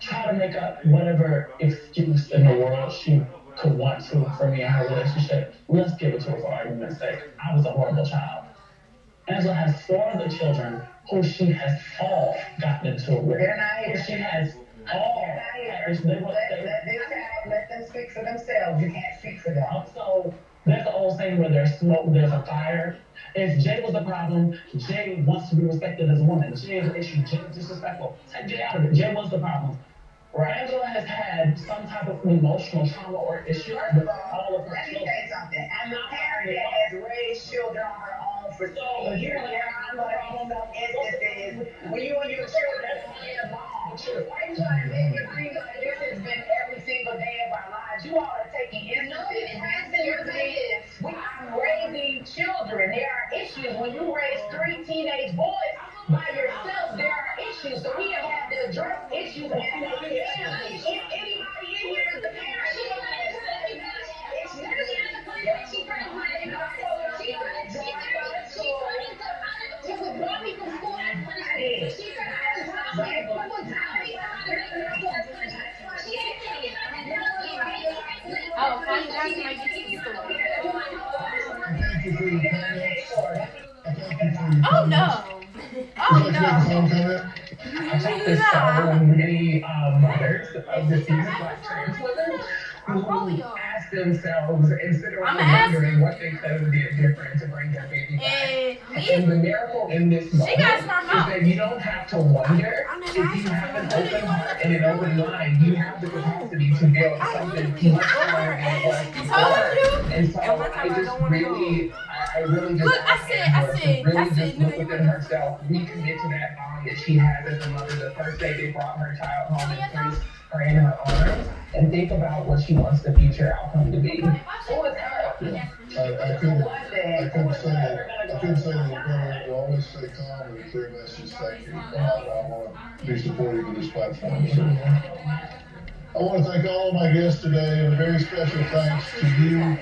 try to make up whatever excuse in the world she could want to for me and her relationship. Let's give it to her for argument's sake. I was a horrible child. Angela has 4 other children who she has all gotten into it with. They're not here. She has all. Let them speak for themselves. You can't speak for them. So there's the old saying where there's smoke, there's a fire. If Jay was the problem, Jay wants to be respected as a woman. Jay is an issue. Jay is disrespectful. Take Jay out of it. Jay was the problem. Angela has had some type of emotional trauma or issue with all of her Let me children. say something. I'm a parent that has raised children on her own for so years. There are some instances when you and your children get along. Why are you trying to make it seem like this has been every single day of our lives? You all are taking instances and I'm raising children. There are issues. When you raise 3 teenage boys by yourself, there are issues. So we have had to address issues as a family. If anybody in here is a parent, Oh, fine, that's my YouTube story. Thank you for your comments. Oh no! Oh no! I talked to so many mothers of the season, like trans women, who ask themselves and sit around wondering what they could have did different to bring their baby back. And the miracle in this moment is that you don't have to wonder. If you have an open heart and an open mind, you have the capacity to build something much more than what you are. And so I really just look within herself, recommit to that bond that she has as a mother. The first day they brought her child home and placed her in her arms, and think about what she wants the future outcome to be. So it's her. I couldn't say that you always stay calm and a clear message. Thank you. I want to be supportive of this platform. So I want to thank all of my guests today, and a very special thanks to you,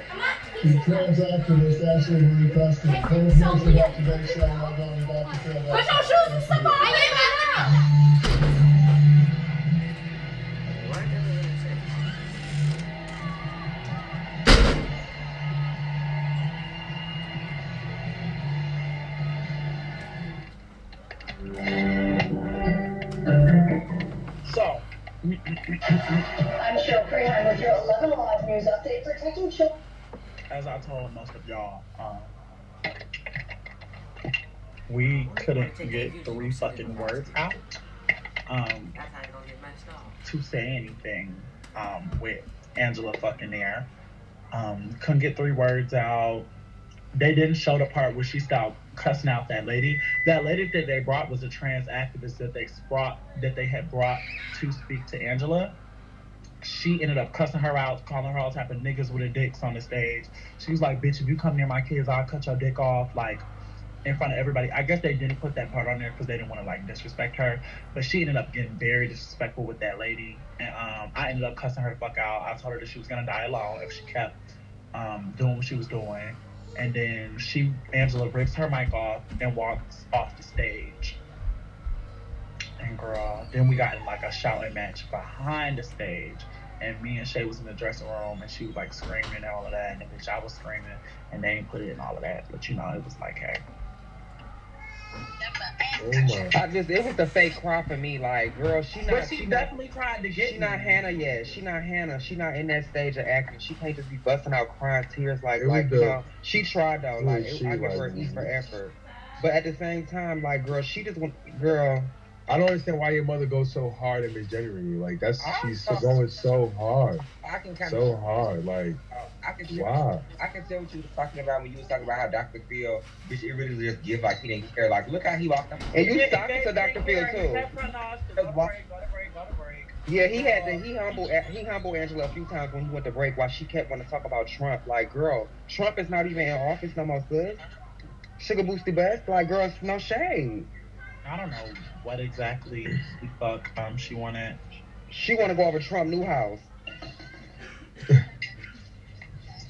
to trans activist Ashley Marie Preston. For information about today's show, I'm going to about to fill that. Put your shoes in somebody! So, I'm Cheryl Crehan with your 11 Live News update protecting children. as I told most of y'all, we couldn't get 3 fucking words out to say anything with Angela fucking there. Couldn't get 3 words out. They didn't show the part where she started cussing out that lady. That lady that they brought was a trans activist that they had brought to speak to Angela. She ended up cussing her out, calling her all type of niggas with her dicks on the stage. She was like, bitch, if you come near my kids, I'll cut your dick off. Like, in front of everybody. I guess they didn't put that part on there because they didn't want to like disrespect her. But she ended up getting very disrespectful with that lady, and I ended up cussing her the fuck out. I told her that she was gonna die alone if she kept doing what she was doing. And then Angela rips her mic off and walks off the stage. And girl, then we got in like a shouting match behind the stage. And me and Shay was in the dressing room, and she was like screaming and all of that. And the bitch, I was screaming, and they ain't put it in all of that. But you know, it was like, hey. It was the fake cry for me. Like, girl, But she definitely tried to get. She not Hannah yet. She not Hannah. She not in that stage of acting. She can't just be busting out crying tears like you know. She tried though. Like, I give her E for effort. But at the same time, like, girl, she just want, girl. I don't understand why your mother goes so hard at misgendering you. Like, she's going so hard. I can kind so hard. Like, I can tell, wow. I can tell what you was talking about when you was talking about how Dr. Phil, bitch, it really just give like he didn't care. Like, look how he walked up. And you talking to Dr. Phil too. Go to break. Yeah, he humbled Angela a few times when he went to break while she kept wanting to talk about Trump. Like, girl, Trump is not even in office no more, sis. Sugar boosty best. Like, girl, no shade. I don't know what exactly the fuck she wanted. She want to go over Trump new house.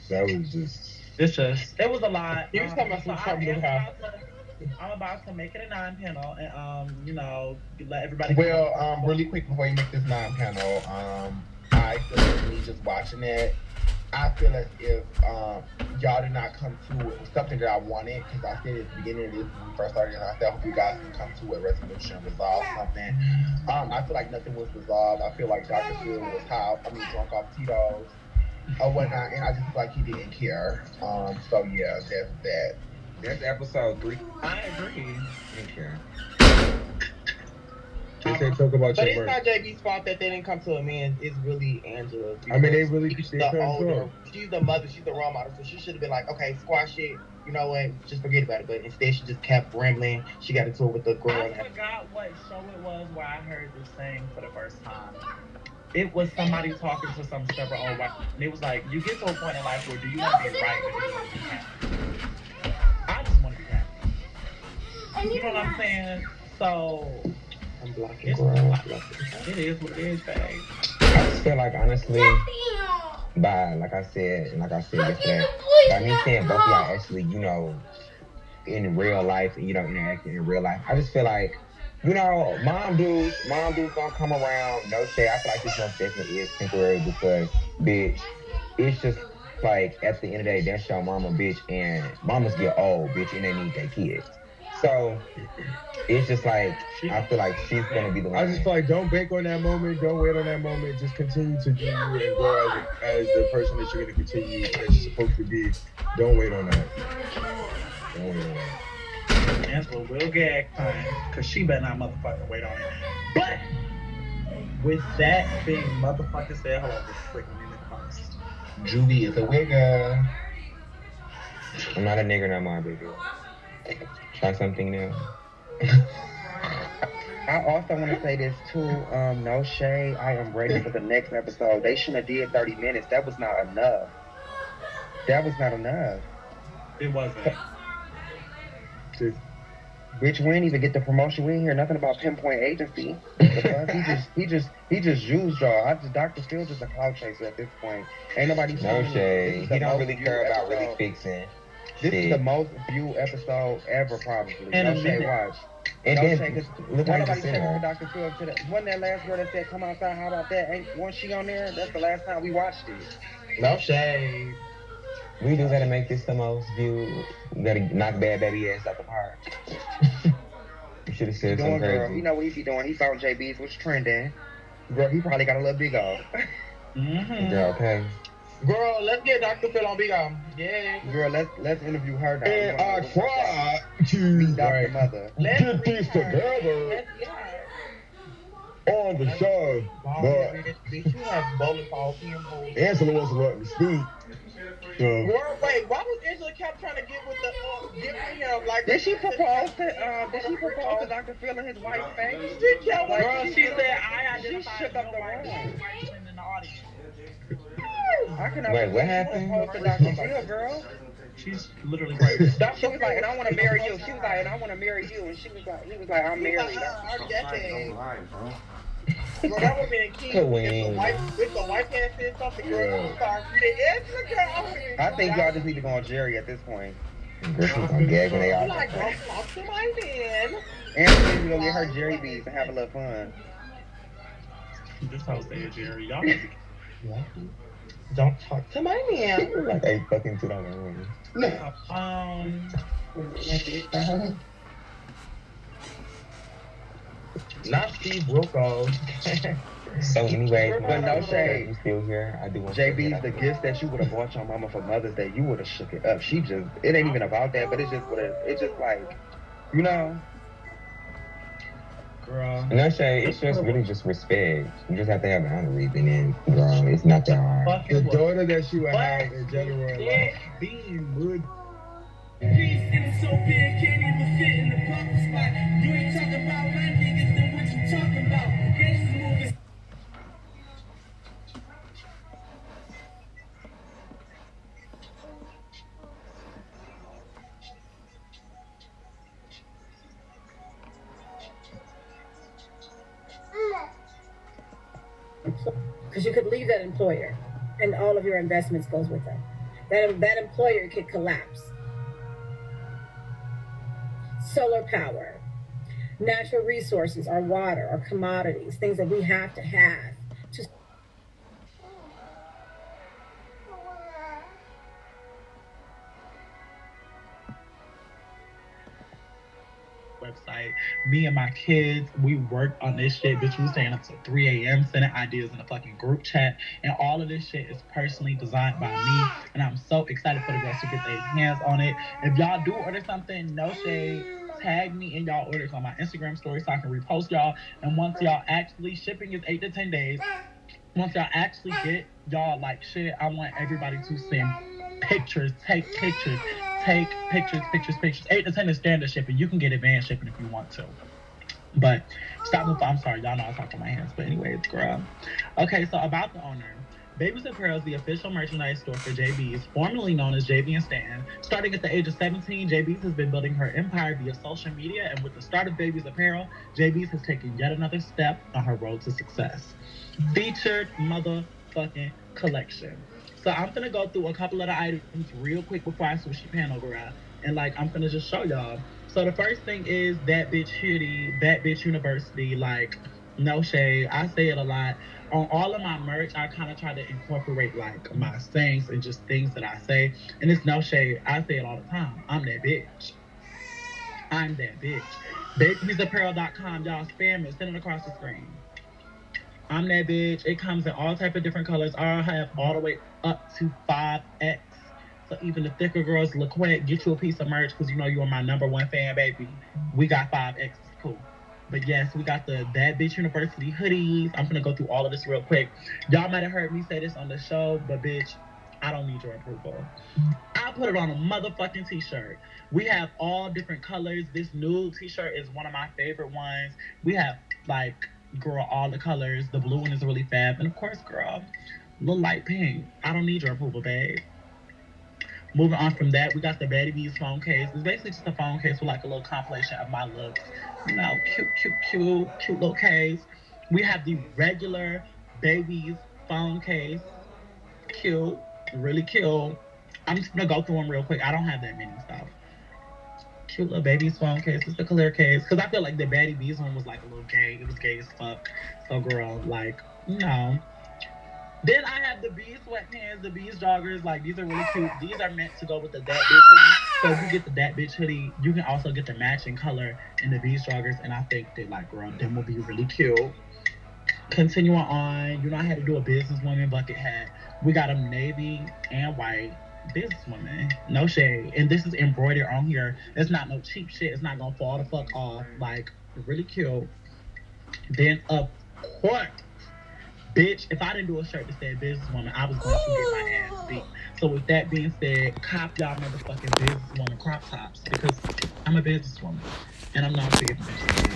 That was just. It was a lot. He was talking about some Trump new house. I'm about to make it a 9-panel and you know, let everybody. Well, really quick before you make this 9-panel, I feel like me just watching it. I feel as if y'all did not come to it with something that I wanted, because I said at the beginning of this when we first started, and I said I hope you guys can come to a resolution, resolve something. I feel like nothing was resolved. I feel like Dr. Phil was drunk off Tito's or whatnot, and I just feel like he didn't care. So yeah, that's that. That's episode 3. I agree. Didn't care. They say talk about but your it's not JB's fault that they didn't come to a man. It's really Angela's. I mean, they really she's the older. She's the mother. She's the role model. So she should have been like, okay, squash it. You know what? Just forget about it. But instead, she just kept rambling. She got into it with the girl. I forgot what show it was where I heard this thing for the first time. It was somebody talking to some several old white. And it was like, you get to a point in life where do you want to be right or do you want to be happy? I just want to be happy. You know what I'm saying? So. I'm blocking girl. It is what it is, babe. I just feel like, honestly, like I said yesterday, by me seeing both of y'all actually, you know, in real life, and, you know, interacting in real life, I just feel like, you know, mom dudes gonna come around. No shade. I feel like this most definitely is temporary because, bitch, it's just like at the end of the day, that's your mama, bitch, and mamas get old, bitch, and they need their kids. So it's just like I feel like she's gonna be the one. I just feel like don't bank on that moment, don't wait on that moment, just continue to do you and grow as the person that you're gonna continue as you're supposed to be. Don't wait on that. Don't wait on that. Angela will get time because she better not motherfucking wait on it. But with that being motherfucking said, hold on, just quickly in the comments. Juvie is a wigger. I'm not a nigger no more, baby. Try something new. I also want to say this too. No shade. I am ready for the next episode. They shouldn't have did 30 minutes. That was not enough. It wasn't. Bitch, we didn't even get the promotion. We didn't hear nothing about Pinpoint Agency. He just used y'all. Dr. Phil just a clout chaser at this point. Ain't nobody. No shade. He don't really care about really fixing. This is the most viewed episode ever, probably. And no shade, watch. And no then, shade, look nobody like checking for Dr. Phil today. Wasn't that last girl that said, come outside, how about that? Wasn't she on there? That's the last time we watched it. No shade. We do gotta make this the most viewed. We gotta knock Bad Baby ass out the park. You should have said something crazy. Girl, you know what he be doing? He found Jaybies, what's trending. Girl, he probably got a little Bigo. Yeah, okay. Girl, let's get Dr. Phil on Bigo. Yeah. Girl, let's interview her now. And I try to meet Dr. Mother. get this together on the show, but Bitch, you have bowling ball pinballs. Angela wasn't letting me speak. Girl, wait, why was Angela kept trying to get with the get with him? Like, did she propose to Dr. Phil in his wife's face? Girl, she said I identify shook up the room. in the audience. Wait, what happened? To Dr. Phil, girl. She's literally crazy. She was like, and I want to marry you. She was like, and I want to marry you. And he was like, I'm married. I already got that. Lie, bro. Bro, that would have been key. If the wife had said something, girl, you start I think y'all just need to go on Jerry at this point. Girls gonna gag when they all like, don't talk to my man. And she's gonna go get her Jaybies and have a little fun. This whole said Jerry. Y'all don't talk to my man. Like they fucking $2 room. Not Steve Wilkos. So anyway, but no shade. You still here? I do want Jaybies, the gifts that you would have bought your mama for Mother's Day, you would have shook it up. It ain't even about that, but it's just like, you know. Girl. No shade, it's just really just respect. You just have to have boundaries, and then, girl, it's not that hard. The daughter that she would have in general, like, being would. So big, can't even fit in the proper spot. You ain't talking about my niggas, then what you talking about? Gangsters moving. Because you could leave that employer and all of your investments goes with them. That employer could collapse. Solar power, natural resources, our water, our commodities, things that we have to have to website. Me and my kids, we worked on this shit, bitch. We was staying up till 3 a.m. sending ideas in the fucking group chat, and all of this shit is personally designed by me, and I'm so excited for the rest to get their hands on it. If y'all do order something, no shade, tag me in y'all orders on my Instagram story so I can repost y'all. And once y'all actually, shipping is 8 to 10 days. Once y'all actually get y'all like shit, I want everybody to send pictures, take pictures. 8 to 10 is standard shipping. You can get advanced shipping if you want to. But I'm sorry, y'all know I talk with my hands. But anyways, girl. Okay, so about the owner. Babies Apparel is the official merchandise store for Jaybies, formerly known as Jaybies and Stanton. Starting at the age of 17, Jaybies has been building her empire via social media, and with the start of Babies Apparel, Jaybies has taken yet another step on her road to success. Featured motherfucking collection. So I'm gonna go through a couple of the items real quick before I switch the panel around, and like I'm gonna just show y'all. So the first thing is That Bitch Hoodie, That Bitch University. Like, no shade, I say it a lot. On all of my merch, I kind of try to incorporate like my sayings and just things that I say. And it's no shade, I say it all the time. I'm that bitch. I'm that bitch. Babiesapparel.com, y'all spam it, send it across the screen. I'm that bitch. It comes in all type of different colors. I have all the way up to 5X. So even the thicker girls, look quick, get you a piece of merch because you know you are my #1 fan, baby. We got 5X. Cool. But yes, we got the That Bitch University hoodies. I'm gonna go through all of this real quick. Y'all might have heard me say this on the show, but bitch, I don't need your approval. I put it on a motherfucking t-shirt. We have all different colors. This nude t-shirt is one of my favorite ones. We have like, girl, all the colors. The blue one is really fab. And of course, girl, little light pink. I don't need your approval, babe. Moving on from that, we got the Jaybies phone case. It's basically just a phone case with like a little compilation of my looks. You know, cute little case. We have the regular Jaybies phone case. Cute, really cute. I'm just gonna go through them real quick. I don't have that many stuff. Cute little Jaybies phone case. It's the clear case. Because I feel like the Jaybies one was like a little gay. It was gay as fuck. So girl, like, no. Then I have the Bees sweatpants, the Bees joggers. Like, these are really cute. These are meant to go with the That Bitch hoodie. So if you get the That Bitch hoodie, you can also get the matching color in the Bees joggers. And I think that, like, girl, them will be really cute. Continuing on, you know I had to do a businesswoman bucket hat. We got them navy and white. Businesswoman, no shade. And this is embroidered on here. It's not no cheap shit. It's not gonna fall the fuck off. Like, really cute. Then of course, bitch, if I didn't do a shirt that said businesswoman, I was going to get my ass beat. So with that being said, cop y'all motherfucking businesswoman crop tops because I'm a businesswoman and I'm not forgetting that shit.